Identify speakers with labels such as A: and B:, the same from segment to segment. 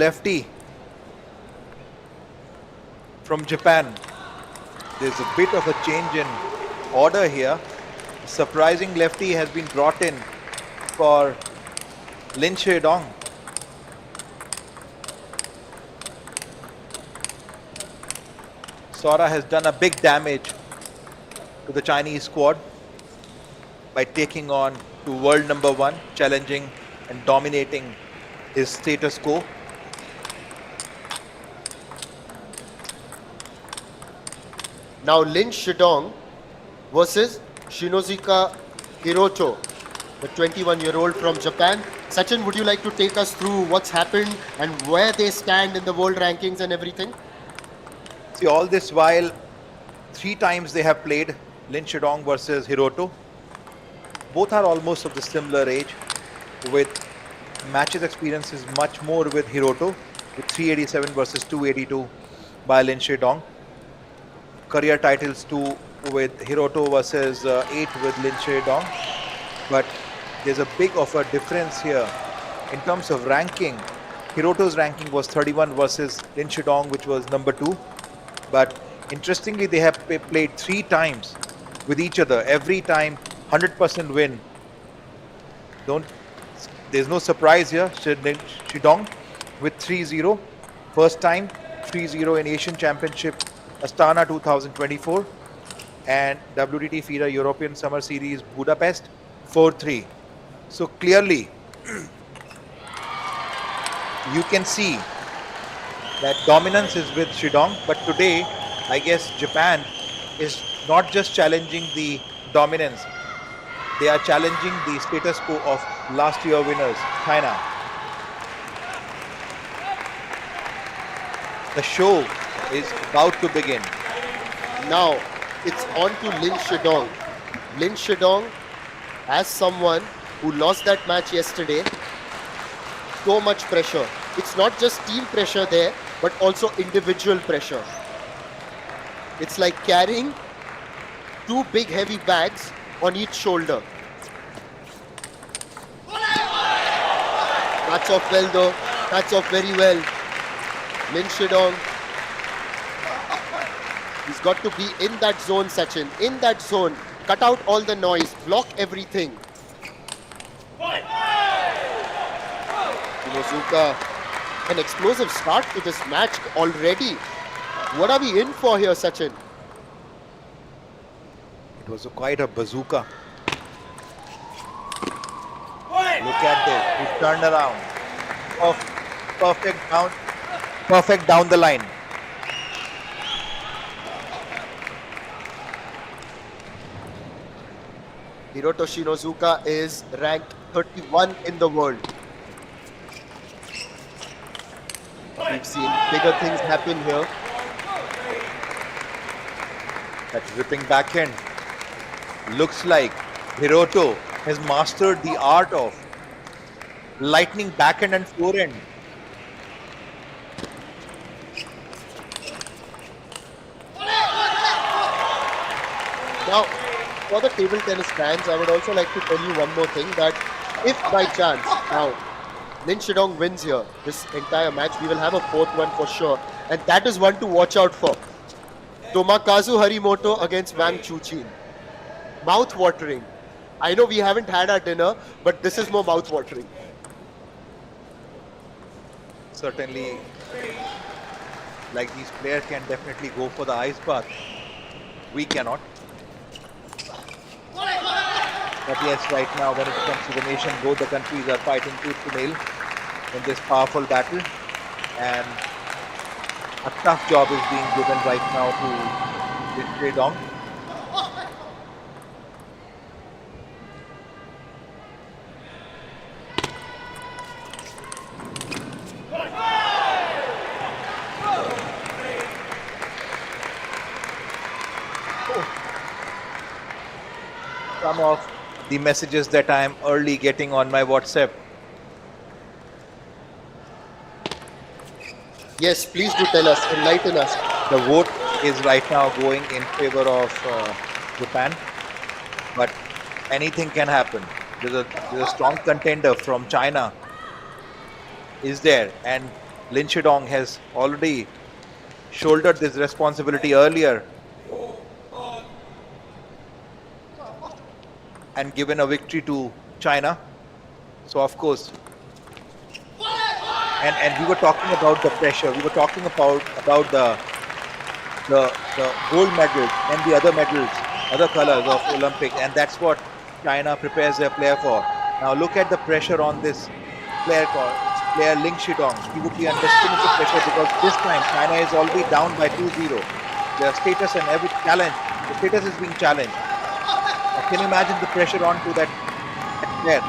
A: lefty from Japan. There's a bit of a change in order here. A surprising lefty has been brought in for Lin Shidong. Sora has done a big damage to the Chinese squad by taking on to world number 1, challenging and dominating his status quo.
B: Now Lin Shidong versus Shinozuka Hiroto, the 21-year-old from Japan. Sachin, would you like to take us through what's happened and where they stand in the world rankings and everything?
A: See, all this while, 3 times they have played, Lin Shidong versus Hiroto. Both are almost of the similar age, with matches experience is much more with Hiroto, with 387 versus 282 by Lin Shidong. Career titles 2 with Hiroto versus 8 with Lin Shidong. But there's a big of a difference here in terms of ranking. Hiroto's ranking was 31 versus Lin Shidong, which was number 2. But interestingly, they have played 3 times with each other. Every time 100% win. There's no surprise here. Shidong with 3-0. First time 3-0 in Asian Championship Astana 2024 and WTT FIDE European Summer Series Budapest 4-3. So clearly you can see that dominance is with Shidong, but today I guess Japan is not just challenging the dominance, they are challenging the status quo of last year winners, China. The show is about to begin.
B: Now it's on to Lin Shidong. Lin Shidong, as someone who lost that match yesterday, so much pressure. It's not just team pressure there, but also individual pressure. It's like carrying 2 big heavy bags on each shoulder. That's off well though. That's off very well. Lin Shidong. He's got to be in that zone, Sachin. In that zone. Cut out all the noise. Block everything. Shinozuka. An explosive start to this match already. What are we in for here, Sachin?
A: It was quite a bazooka. Look at this. He turned around. Perfect down the line.
B: Hiroto Shinozuka is ranked 31 in the world. We've seen bigger things happen here.
A: That ripping backhand. Looks like Hiroto has mastered the art of lightning backhand and forehand.
B: Now, for the table tennis fans, I would also like to tell you one more thing, that if by chance now Lin Shidong wins here, this entire match, we will have a 4th one for sure. And that is one to watch out for. Tomakazu Harimoto against Wang Chuchin. Mouth-watering. I know we haven't had our dinner, but this is more mouth-watering.
A: Certainly, like these players can definitely go for the ice bath. We cannot. But yes, right now when it comes to the nation, both the countries are fighting tooth to nail in this powerful battle. And a tough job is being given right now to Shidong. Some of the messages that I am early getting on my WhatsApp.
B: Yes, please do tell us, enlighten us.
A: The vote is right now going in favor of Japan, but anything can happen. There's a strong contender from China is there, and Lin Shidong has already shouldered this responsibility earlier and given a victory to China. So of course, and we were talking about the pressure. We were talking about the gold medals and the other medals, other colors of Olympic, and that's what China prepares their player for. Now look at the pressure on this player Ling Shidong. He would be under significant pressure because this time China is already down by 2-0. Their status and every challenge, the status is being challenged. Now, can you imagine the pressure onto that player?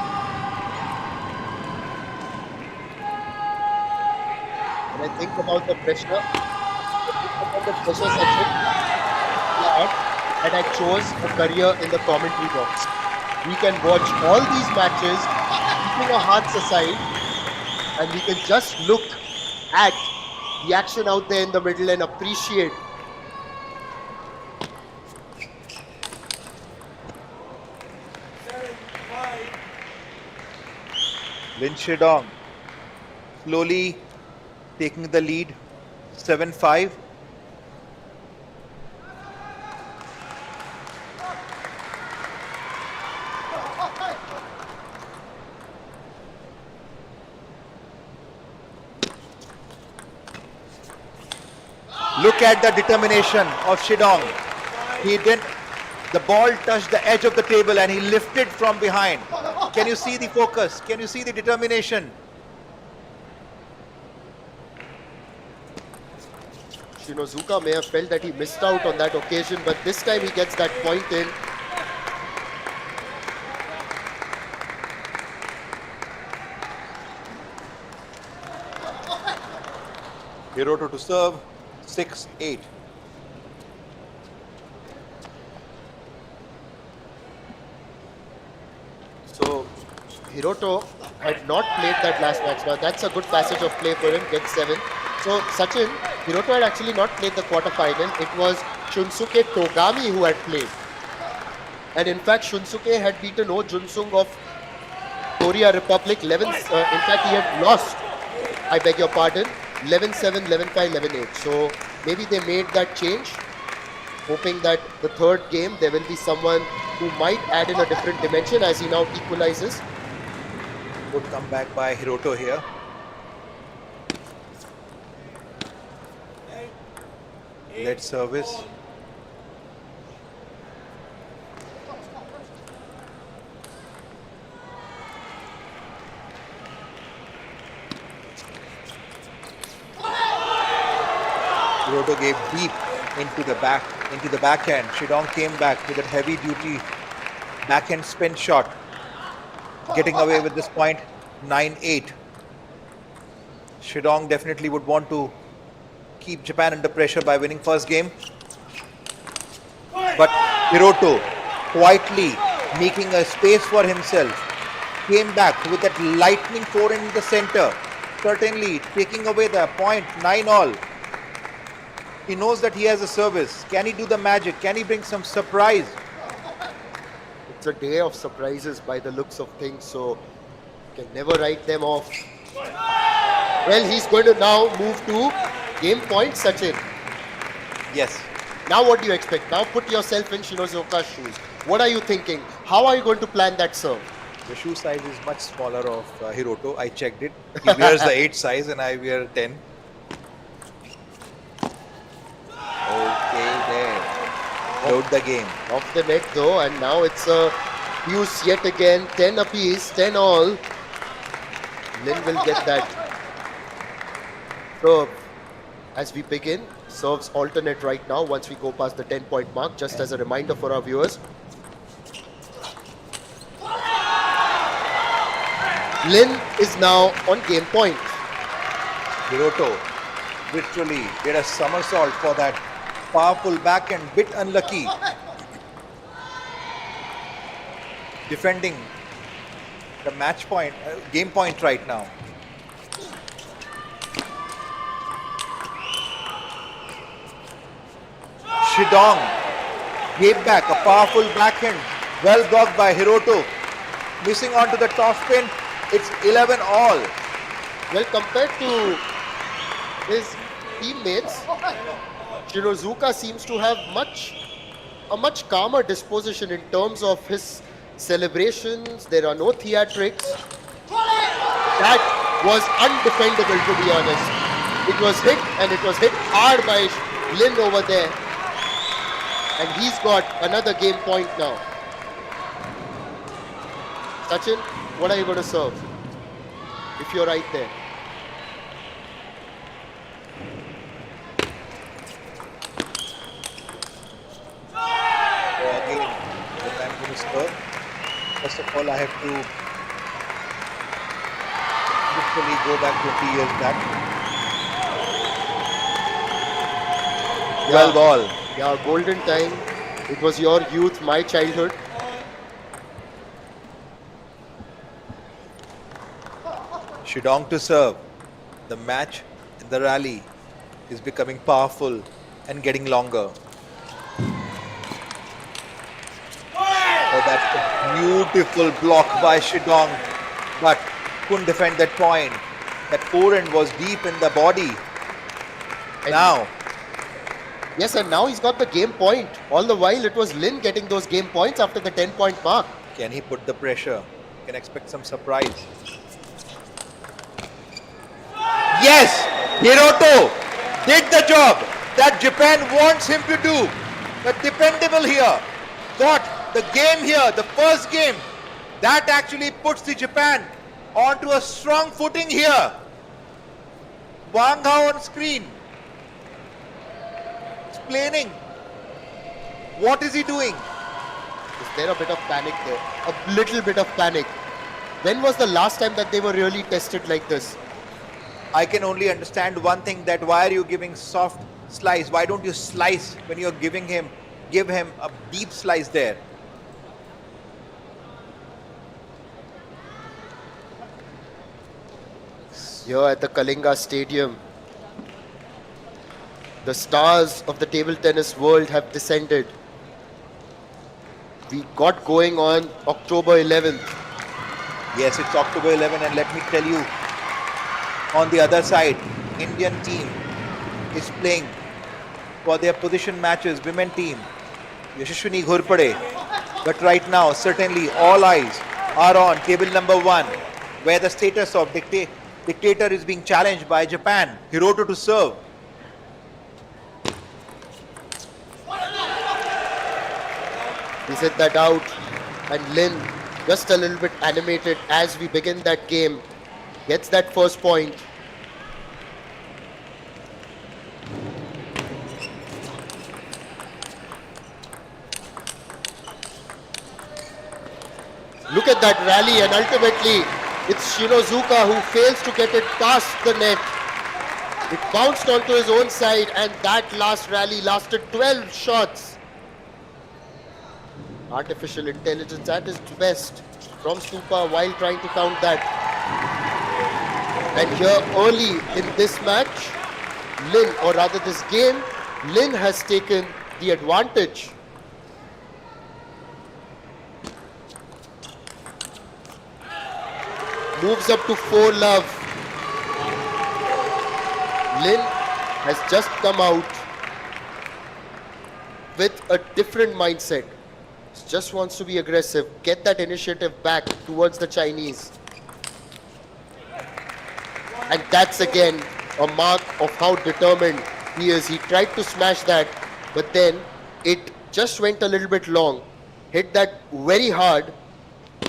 B: When I think about the pressure section, and I chose a career in the commentary box. We can watch all these matches, keeping our hearts aside, and we can just look at the action out there in the middle and appreciate.
A: Lin Shidong slowly taking the lead, 7-5. Look at the determination of Shidong. He didn't. The ball touched the edge of the table and he lifted from behind. Can you see the focus? Can you see the determination?
B: Shinozuka may have felt that he missed out on that occasion, but this time he gets that point in.
A: Hiroto to serve, 6-8.
B: So Hiroto had not played that last match. Now that's a good passage of play for him, gets 7. So Sachin, Hiroto had actually not played the quarterfinal. It was Shunsuke Togami who had played. And in fact, Shunsuke had beaten Oh Junsung of Korea Republic 11. In fact, he had lost, I beg your pardon, 11-7, 11-5, 11-8. So maybe they made that change, hoping that the third game there will be someone who might add in a different dimension as he now equalizes.
A: Good comeback by Hiroto here. Led service. Hiroto gave deep into the backhand. Shidong came back with a heavy duty backhand spin shot, getting away with this point, 9-8. Shidong definitely would want to keep Japan under pressure by winning first game. But Hiroto quietly making a space for himself, came back with that lightning forehand in the center, certainly taking away the point, 9-all. He knows that he has a service. Can he do the magic? Can he bring some surprise?
B: It's a day of surprises by the looks of things, so can never write them off. Well, he's going to now move to game point, Sachin.
A: Yes.
B: Now what do you expect? Now put yourself in Shinozuka's shoes. What are you thinking? How are you going to plan that serve?
A: The shoe size is much smaller of Hiroto. I checked it. He wears the 8 size and I wear 10. Okay, there. Load the game.
B: Off the net though, and now it's a use yet again. 10 apiece, 10 all. Lin will get that. So, as we begin, serves alternate right now once we go past the 10-point mark, just as a reminder for our viewers. Lin is now on game point.
A: Hiroto literally did a somersault for that powerful backhand, bit unlucky. Defending the match point, game point right now. Shidong gave back a powerful backhand, well blocked by Hiroto. Missing onto the top spin, it's 11 all.
B: Well, compared to his teammates, Shinozuka seems to have a much calmer disposition in terms of his celebrations. There are no theatrics. That was undefendable, to be honest. It was hit, and it was hit hard by Lin over there. And he's got another game point now. Sachin, what are you going to serve? If you're right there.
A: So again, if I'm going to serve, first of all, I have to literally go back 20 years back.
B: Yeah.
A: 12 all.
B: Yeah, golden time. It was your youth, my childhood.
A: Shidong to serve. The match in the rally is becoming powerful and getting longer. Oh, that's a beautiful block by Shidong, but couldn't defend that point. That forehand was deep in the body.
B: And
A: Now,
B: yes, and now he's got the game point. All the while, it was Lin getting those game points after the 10-point mark.
A: can he put the pressure? Can expect some surprise. Yes! Hiroto did the job that Japan wants him to do. But dependable here. Got the game here, the first game. That actually puts the Japan onto a strong footing here. Wang Hao on screen. Explaining. What is he doing?
B: Is there a bit of panic there? A little bit of panic. When was the last time that they were really tested like this?
A: I can only understand one thing, that why are you giving soft slice? Why don't you slice when you're give him a deep slice there?
B: Here at the Kalinga Stadium, the stars of the table tennis world have descended. We got going on October 11th.
A: Yes, it's October 11, and let me tell you, on the other side, Indian team is playing for their position matches, women team, Yashashwini Ghurpade. But right now, certainly all eyes are on table number 1, where the status of dictator is being challenged by Japan. Hiroto to serve.
B: He set that out, and Lin, just a little bit animated as we begin that game, gets that first point. Look at that rally, and ultimately it's Shinozuka who fails to get it past the net. It bounced onto his own side, and that last rally lasted 12 shots. Artificial intelligence at its best from Stupa while trying to count that. And here early in this match, Lin, or rather this game, Lin has taken the advantage. Moves up to 4-love. Lin has just come out with a different mindset. Just wants to be aggressive, get that initiative back towards the Chinese. And that's again a mark of how determined he is. He tried to smash that, but then it just went a little bit long. Hit that very hard,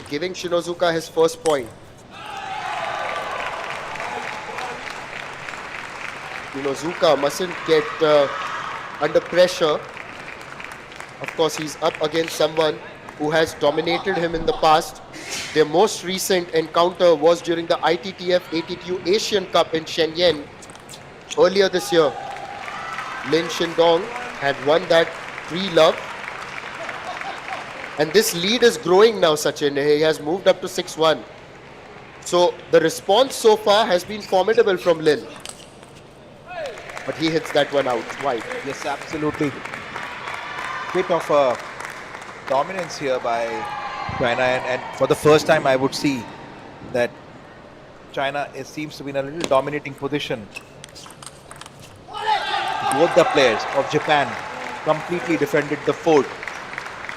B: giving Shinozuka his first point. Shinozuka mustn't get under pressure. Of course, he's up against someone who has dominated him in the past. Their most recent encounter was during the ITTF-ATTU Asian Cup in Shenyang earlier this year. Lin Shidong had won that 3-love. And this lead is growing now, Sachin. He has moved up to 6-1. So the response so far has been formidable from Lin. But he hits that one out wide.
A: Yes, absolutely. Bit of a dominance here by China, and for the first time I would see that China seems to be in a little dominating position. Both the players of Japan completely defended the fort,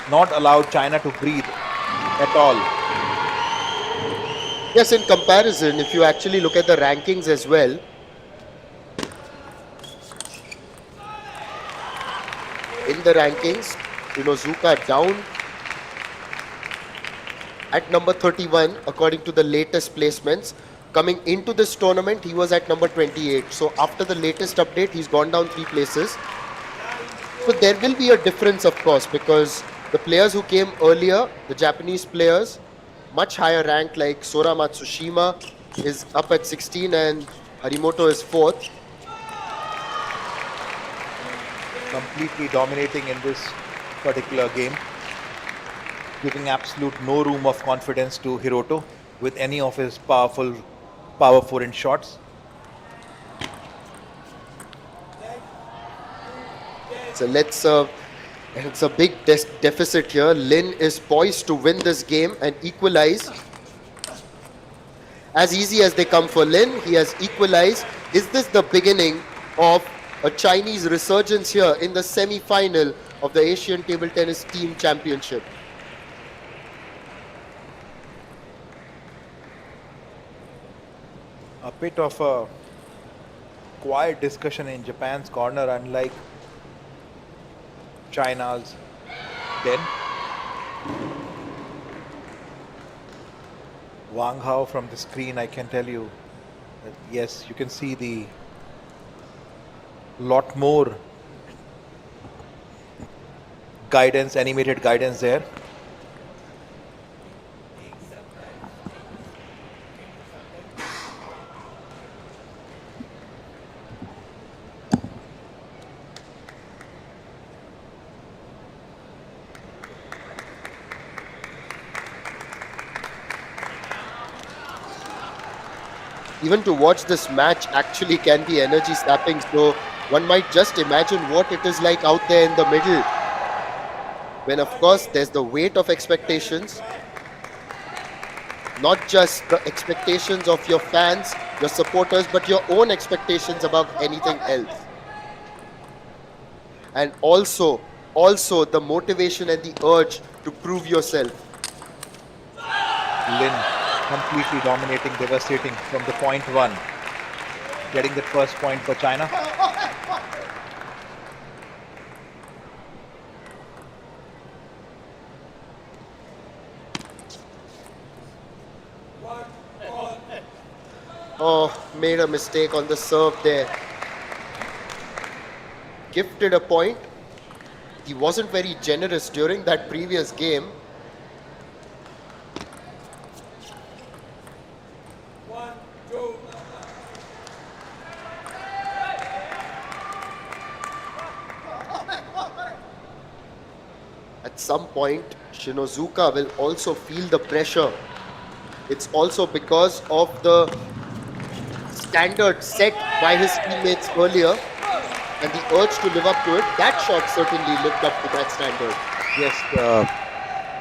A: not allowed China to breathe at all.
B: Yes, in comparison, if you actually look at the rankings as well, in the rankings, Shinozuka down at number 31 according to the latest placements. Coming into this tournament, he was at number 28. So after the latest update, he's gone down 3 places. So there will be a difference, of course, because the players who came earlier, the Japanese players, much higher ranked, like Sora Matsushima is up at 16 and Harimoto is 4th.
A: Completely dominating in this particular game, giving absolute no room of confidence to Hiroto with any of his power forehand shots.
B: So it's a big deficit here. Lin is poised to win this game and equalize. As easy as they come for Lin, he has equalized. Is this the beginning of a Chinese resurgence here in the semi-final of the Asian Table Tennis Team Championship?
A: A bit of a quiet discussion in Japan's corner, unlike China's then. Wang Hao from the screen, I can tell you that yes, you can see the lot more guidance, animated guidance there.
B: Even to watch this match actually can be energy sapping. So one might just imagine what it is like out there in the middle. When of course there's the weight of expectations. Not just the expectations of your fans, your supporters, but your own expectations above anything else. And also the motivation and the urge to prove yourself.
A: Lin completely dominating, devastating from the point one, getting the first point for China.
B: Oh, made a mistake on the serve there. Gifted a point. He wasn't very generous during that previous game. At some point, Shinozuka will also feel the pressure. It's also because of the standard set by his teammates earlier and the urge to live up to it. That shot certainly lived up to that standard.
A: Yes,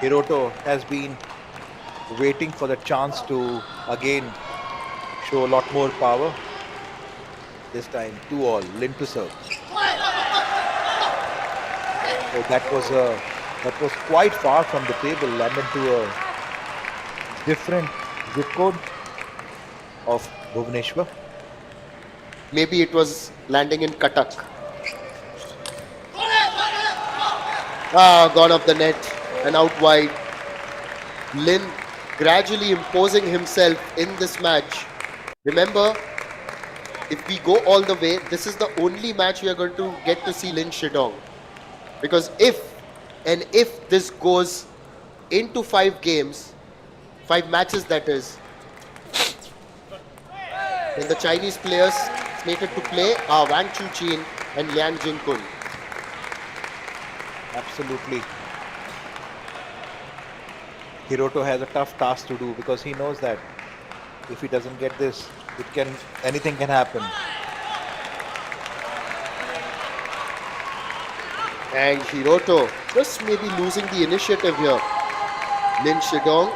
A: Hiroto has been waiting for the chance to again show a lot more power. This time 2-all, Lin to serve. So that was quite far from the table, landed to a different zip code of Bhubaneswar.
B: Maybe it was landing in Cuttack. Gone off the net and out wide. Lin gradually imposing himself in this match. Remember, if we go all the way, this is the only match we are going to get to see Lin Shidong. Because if this goes into 5 games, 5 matches that is, then the Chinese players slated to play are Wang Chuqin and Liang Jingkun.
A: Absolutely. Hiroto has a tough task to do because he knows that if he doesn't get this, anything can happen.
B: And Hiroto just maybe losing the initiative here. Lin Shidong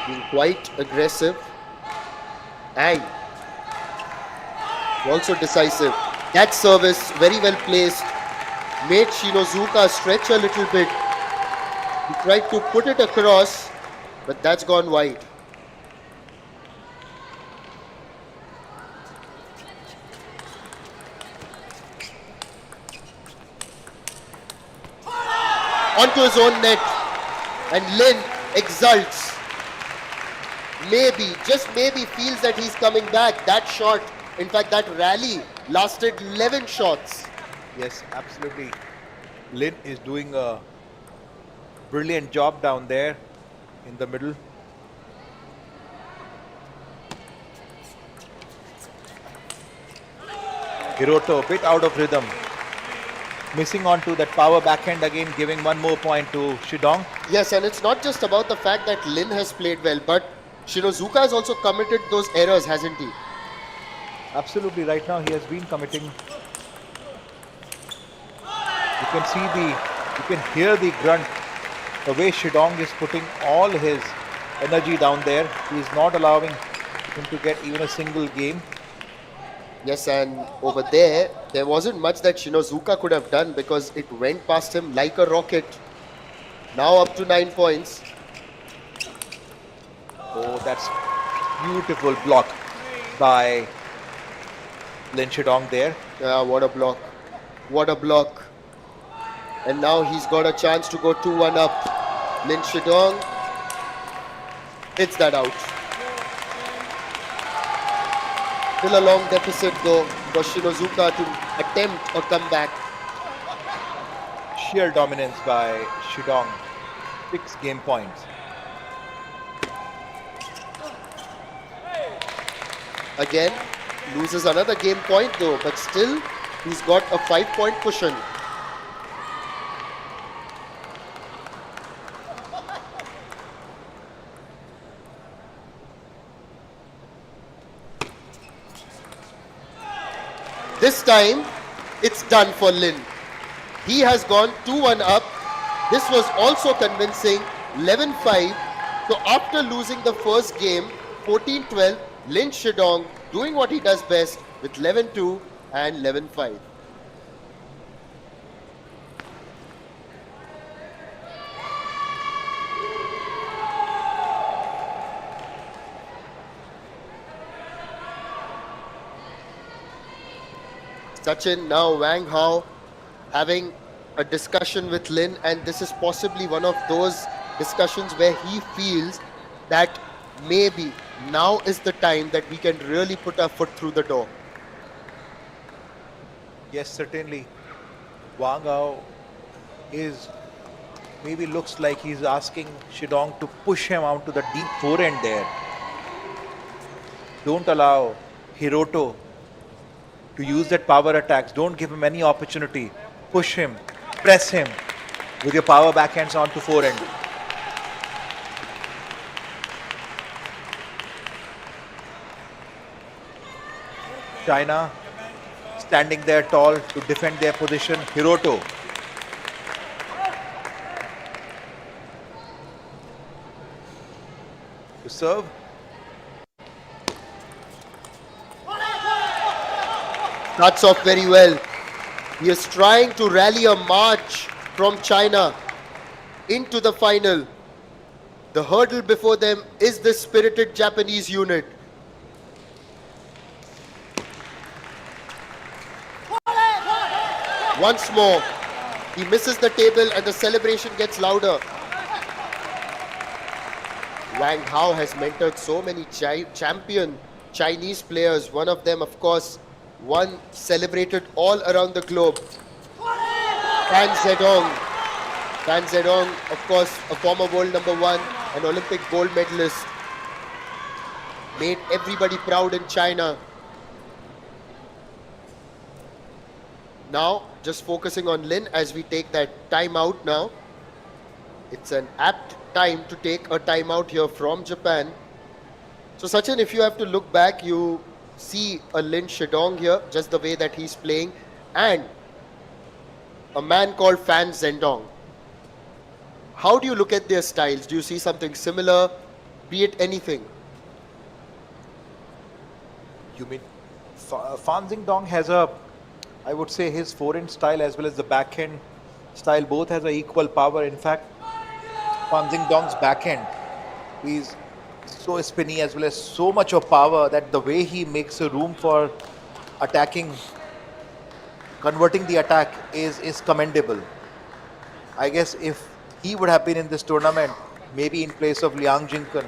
B: being quite aggressive. And Also decisive. That service, very well placed, made Shinozuka stretch a little bit. He tried to put it across, but that's gone wide. Onto his own net, and Lin exults. Maybe, just maybe, feels that he's coming back. That shot, in fact, that rally lasted 11 shots.
A: Yes, absolutely. Lin is doing a brilliant job down there in the middle. Hiroto a bit out of rhythm. Missing onto that power backhand again, giving one more point to Shidong.
B: Yes, and it's not just about the fact that Lin has played well, but Shinozuka has also committed those errors, hasn't he?
A: Absolutely, right now he has been committing. You can hear the grunt. The way Shidong is putting all his energy down there, he is not allowing him to get even a single game.
B: Yes, and over there wasn't much that Shinozuka could have done because it went past him like a rocket. Now up to 9 points.
A: Oh, that's beautiful block by Lin Shidong there.
B: Yeah, what a block. What a block. And now he's got a chance to go 2-1 up. Lin Shidong hits that out. Still a long deficit though for Shinozuka to attempt a comeback.
A: Sheer dominance by Shidong. 6 game points.
B: Again, loses another game point though, but still he's got a 5-point cushion. This time, it's done for Lin. He has gone 2-1 up. This was also convincing, 11-5. So after losing the first game, 14-12, Lin Shidong doing what he does best with 11-2 and 11-5. Sachin, now Wang Hao having a discussion with Lin, and this is possibly one of those discussions where he feels that maybe now is the time that we can really put our foot through the door.
A: Yes, certainly. Wang Hao is maybe looks like he's asking Shidong to push him out to the deep forehand there. Don't allow Hiroto to use that power attacks. Don't give him any opportunity. Push him, press him with your power backhands onto forehand. China standing there tall to defend their position. Hiroto. To serve.
B: Starts off very well. He is trying to rally a march from China into the final. The hurdle before them is the spirited Japanese unit. Once more, he misses the table and the celebration gets louder. Wang Hao has mentored so many champion Chinese players. One of them, of course, one celebrated all around the globe. Fan Zedong. Fan Zedong, of course, a former world #1, an Olympic gold medalist. Made everybody proud in China. Now, just focusing on Lin as we take that time out now. It's an apt time to take a timeout here from Japan. So Sachin, if you have to look back, you see a Lin Shidong here, just the way that he's playing, and a man called Fan Zhendong. How do you look at their styles? Do you see something similar? Be it anything.
A: You mean Fan Dong has a, I would say his forehand style as well as the backhand style both has a equal power. In fact, Fan Dong's backhand is so spinny as well as so much of power that the way he makes a room for attacking, converting the attack is commendable. I guess if he would have been in this tournament, maybe in place of Liang Jingkun,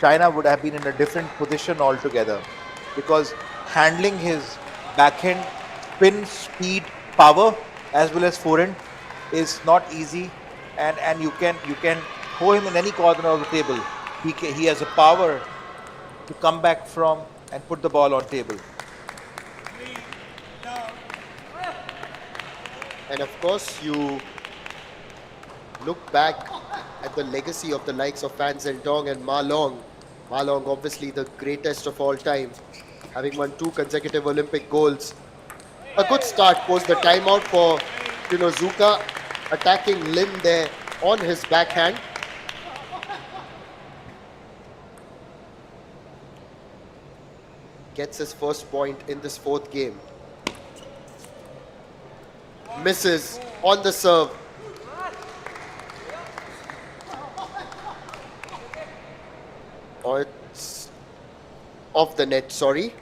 A: China would have been in a different position altogether because handling his backhand spin, speed, power as well as forehand is not easy, and you can throw him in any corner of the table. He has a power to come back from and put the ball on table.
B: And of course, you look back at the legacy of the likes of Fan Zhendong and Ma Long. Ma Long, obviously the greatest of all time, having won 2 consecutive Olympic golds. A good start post the timeout for Shinozuka, attacking Lim there on his backhand. Gets his first point in this 4th game. Misses on the serve. Or it's off the net, sorry.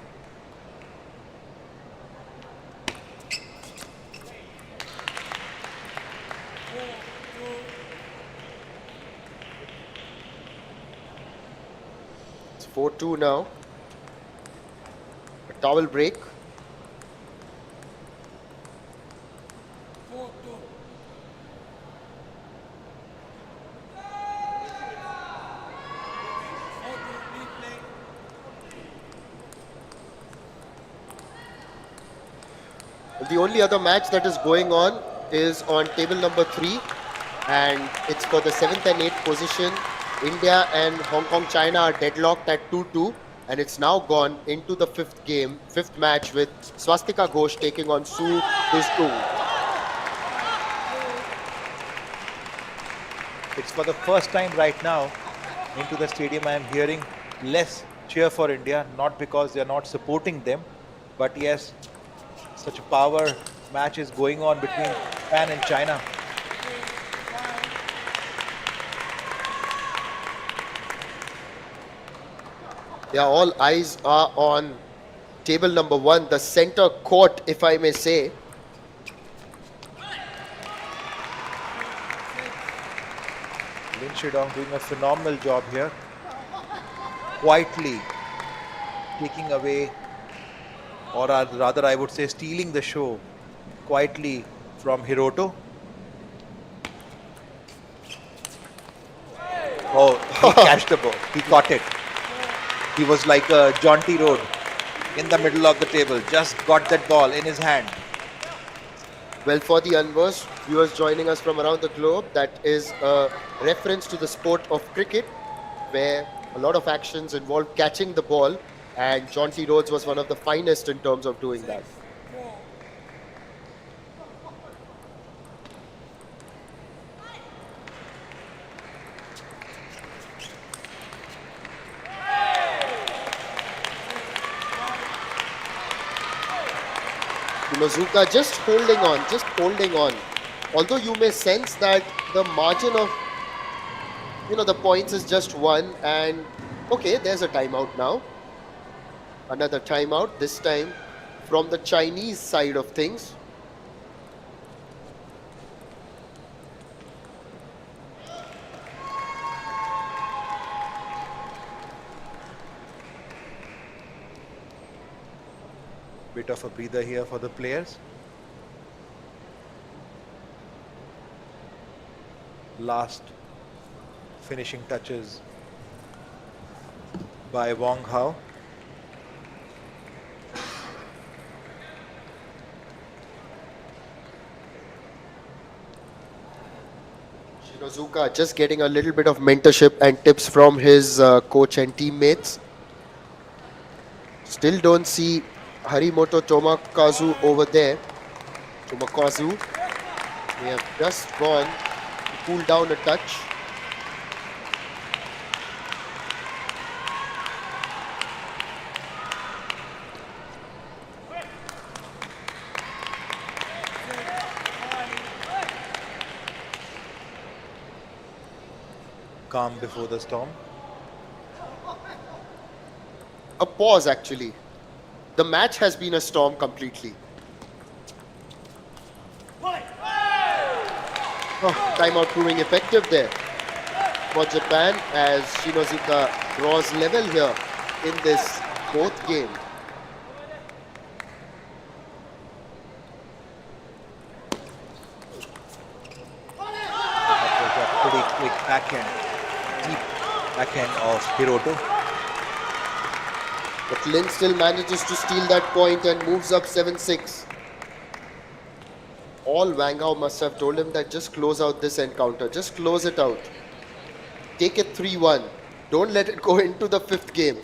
B: It's 4-2 now. A towel break. The only other match that is going on is on table number 3, and it's for the 7th and 8th position. India and Hong Kong, China are deadlocked at 2-2, and it's now gone into the 5th match with Swastika Ghosh taking on Su Dustung.
A: It's for the first time right now into the stadium. I am hearing less cheer for India, not because they are not supporting them, but yes, such a power match is going on between Japan and China.
B: Yeah, all eyes are on table number 1, the center court, if I may say.
A: Lin Shidong doing a phenomenal job here, quietly taking away, or rather I would say stealing the show quietly from Hiroto. Oh, he catched the ball. He caught it. He was like a jaunty road in the middle of the table. Just got that ball in his hand.
B: Well, for the unversed viewers joining us from around the globe, that is a reference to the sport of cricket, where a lot of actions involve catching the ball, and Jaunty Rhodes was one of the finest in terms of doing that. Shinozuka just holding on. Although you may sense that the margin of the points is just 1, and okay, there's a timeout now. Another timeout, this time from the Chinese side of things.
A: Bit of a breather here for the players. Last finishing touches by Wong Hao.
B: Shinozuka just getting a little bit of mentorship and tips from his coach and teammates. Still don't see Harimoto Tomakazu over there. Tomakazu, they have just gone to cool down a touch.
A: calm before the storm.
B: A pause, actually. The match has been a storm completely. Oh, timeout proving effective there for Japan as Shinozuka draws level here in this fourth game.
A: That was a pretty quick backhand, deep backhand of Hiroto.
B: But Lin still manages to steal that point and moves up 7-6. All Wang Hao must have told him that just close out this encounter. Just close it out. Take it 3-1. Don't let it go into the fifth game.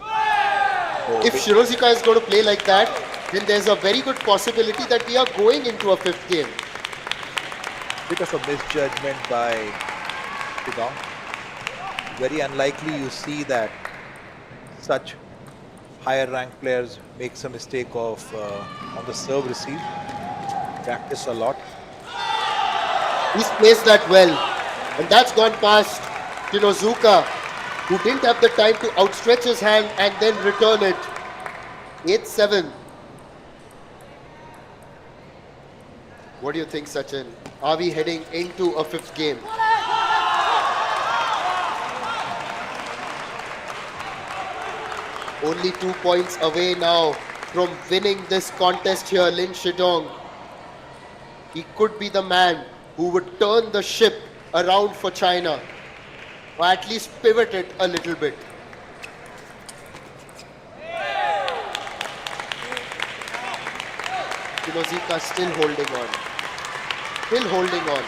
A: Oh,
B: If Shinozuka is going to play like that, then there's a very good possibility that we are going into a fifth game.
A: bit of a misjudgment by Shidong. Very unlikely you see that such higher ranked players makes a mistake of on the serve receive. Practice a lot.
B: He's placed that well. And that's gone past Shinozuka, who didn't have the time to outstretch his hand and then return it. 8-7. What do you think, Sachin? Are we heading into a fifth game? Only 2 points away now from winning this contest here, Lin Shidong. He could be the man who would turn the ship around for China, or at least pivot it a little bit. Shinozuka still holding on. Still holding on.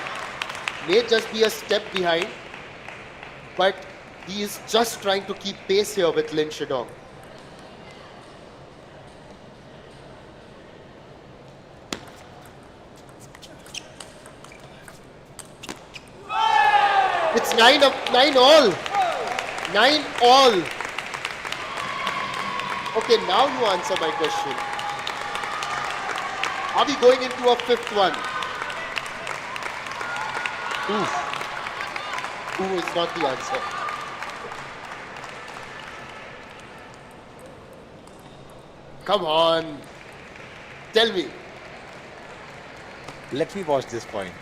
B: May just be a step behind, but he is just trying to keep pace here with Lin Shidong. It's 9 all. 9 all. Okay, now you answer my question. Are we going into a fifth one? Ooh is not the answer. Come on. Tell me.
A: Let me watch this point.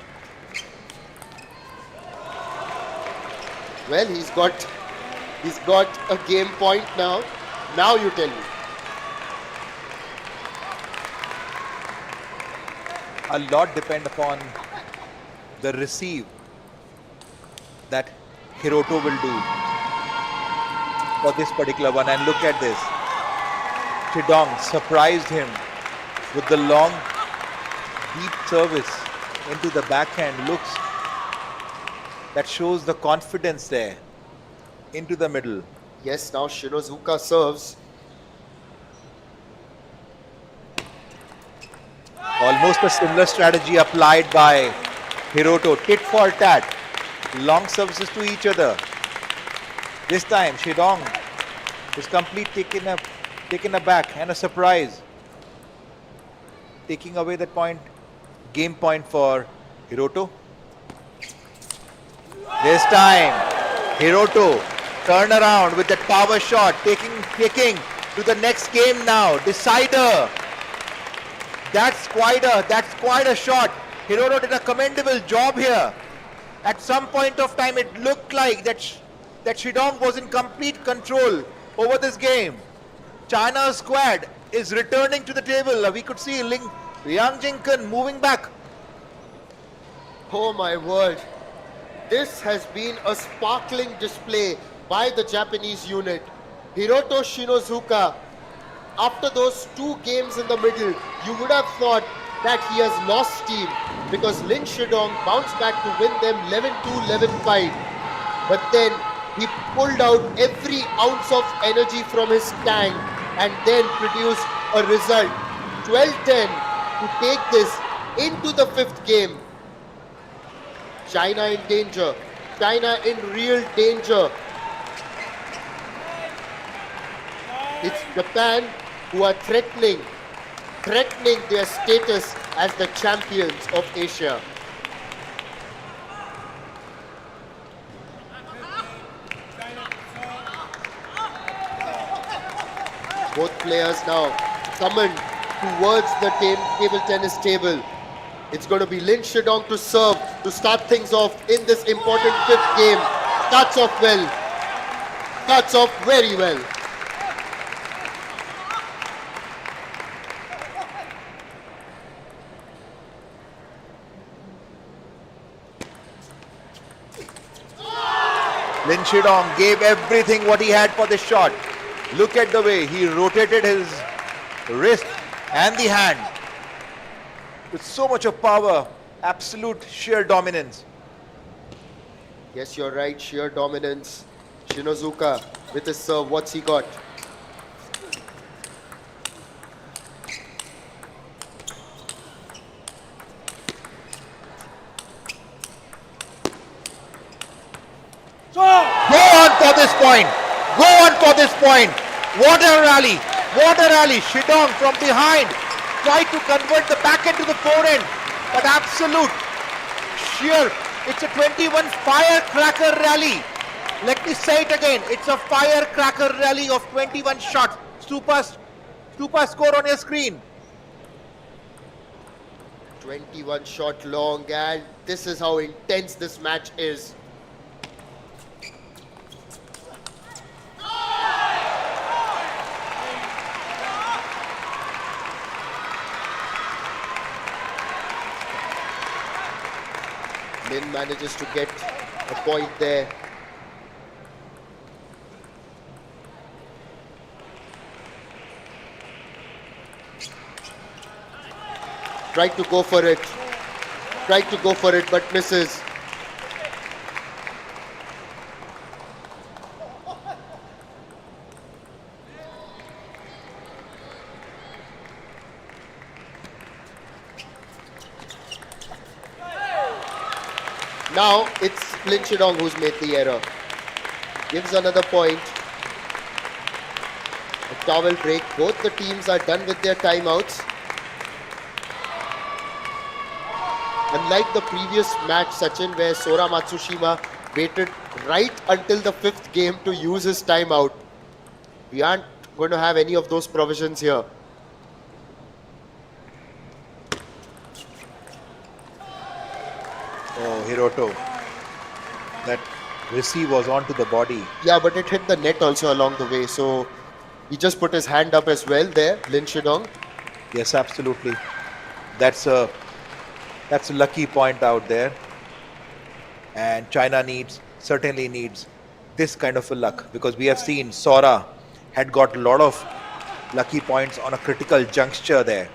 B: Well, he's got a game point now. Now you tell me.
A: A lot depend upon the receive that Hiroto will do for this particular one. And look at this. Shidong surprised him with the long, deep service into the backhand. Looks that shows the confidence there into the middle.
B: Yes, now Shinozuka serves.
A: Almost a similar strategy applied by Hiroto. Tit for tat. Long services to each other. This time Shidong is completely taken aback and a surprise. Taking away that point, game point for Hiroto. This time Hiroto turn around with that power shot, taking to the next game now. Decider. That's quite a shot. Hiroto did a commendable job here. At some point of time, it looked like that Shidong was in complete control over this game. China's squad is returning to the table. We could see Liang Jingken moving back.
B: Oh my word. This has been a sparkling display by the Japanese unit. Hiroto Shinozuka, after those 2 games in the middle, you would have thought that he has lost steam because Lin Shidong bounced back to win them 11-2, 11-5. But then he pulled out every ounce of energy from his tank and then produced a result 12-10 to take this into the fifth game. China in danger. China in real danger. It's Japan who are threatening their status as the champions of Asia. Both players now summoned towards the table tennis table. It's going to be Lin Shidong to serve to start things off in this important fifth game. Starts off well. Starts off very well.
A: Lin Shidong gave everything what he had for this shot. Look at the way he rotated his wrist and the hand with so much of power, absolute sheer dominance.
B: Yes, you're right. Sheer dominance. Shinozuka with his serve. What's he got?
A: Go on for this point. Go on for this point. What a rally. What a rally. Shidong from behind tried to convert the backhand to the forehand. But absolute sheer. It's a 21 firecracker rally. Let me say it again. It's a firecracker rally of 21 shots. Super score on your screen.
B: 21 shot long, and this is how intense this match is. Lin manages to get a point there. Tried to go for it. Tried to go for it, but misses. Now it's Lin Shidong who's made the error. Gives another point. A towel break. Both the teams are done with their timeouts. Unlike the previous match, Sachin, where Sora Matsushima waited right until the fifth game to use his timeout, we aren't going to have any of those provisions here.
A: Oh, Hiroto. That receive was onto the body.
B: Yeah, but it hit the net also along the way, so he just put his hand up as well there, Lin Shidong.
A: Yes, absolutely. That's a lucky point out there. And China certainly needs this kind of a luck, because we have seen Sora had got a lot of lucky points on a critical juncture there.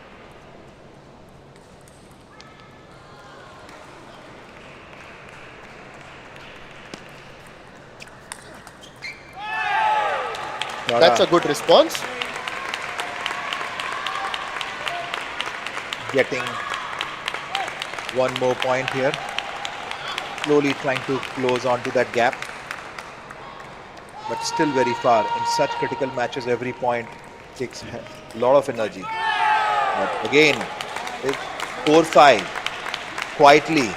B: That's a good response.
A: Getting one more point here. Slowly trying to close onto that gap. But still very far. In such critical matches, every point takes a lot of energy. But again, 4-5 quietly.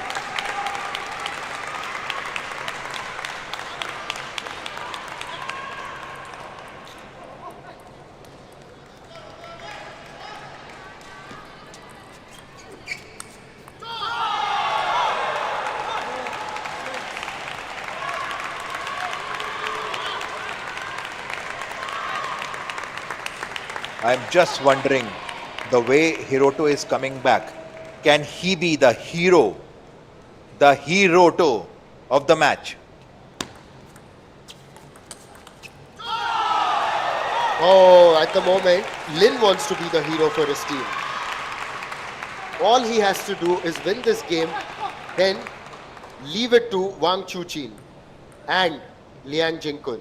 A: I'm just wondering, the way Hiroto is coming back, can he be the hero, the Hiroto of the match?
B: Oh, at the moment, Lin wants to be the hero for his team. All he has to do is win this game, then leave it to Wang Chuqin and Liang Jinkun.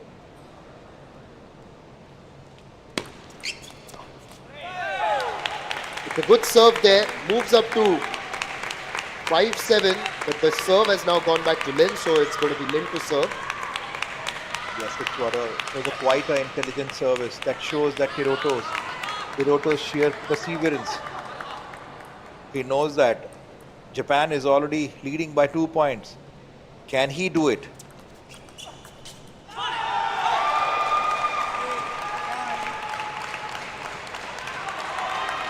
B: It's a good serve there, moves up to 5-7, but the serve has now gone back to Lin, so it's going to be Lin to serve.
A: Yes, it was a quite an intelligent service that shows that Hiroto's sheer perseverance. He knows that Japan is already leading by 2 points. Can he do it?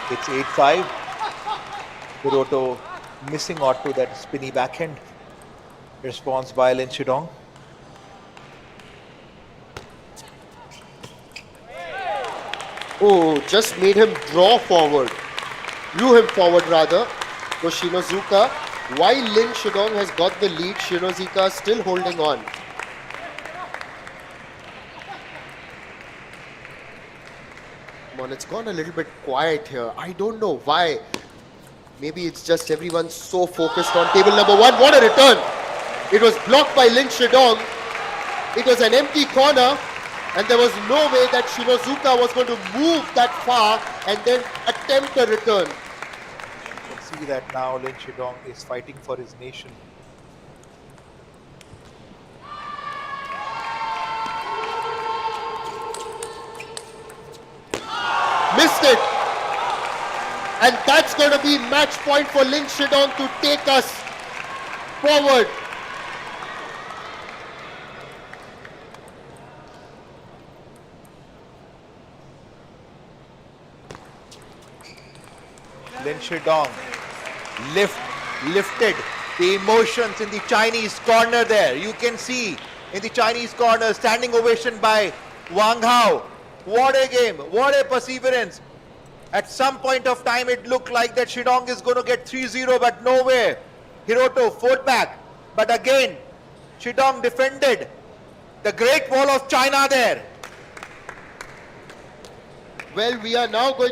A: It's 8-5. Hiroto missing out to that spinny backhand. Response by Lin Shidong.
B: Oh, just made him draw forward. Drew him forward rather. So Shinozuka, while Lin Shidong has got the lead, Shinozuka still holding on. Come on, it's gone a little bit quiet here. I don't know why. Maybe it's just everyone's so focused on table number one. What a return! It was blocked by Lin Shidong. It was an empty corner, and there was no way that Shinozuka was going to move that far and then attempt a return.
A: You can see that now Lin Shidong is fighting for his nation.
B: Missed it. And that's going to be match point for Lin Shidong to take us forward.
A: Lin Shidong lifted the emotions in the Chinese corner there. You can see in the Chinese corner, standing ovation by Wang Hao. What a game, what a perseverance. At some point of time, it looked like that Shidong is going to get 3-0, but no way. Hiroto fought back. But again, Shidong defended the Great Wall of China there.
B: Well, we are now going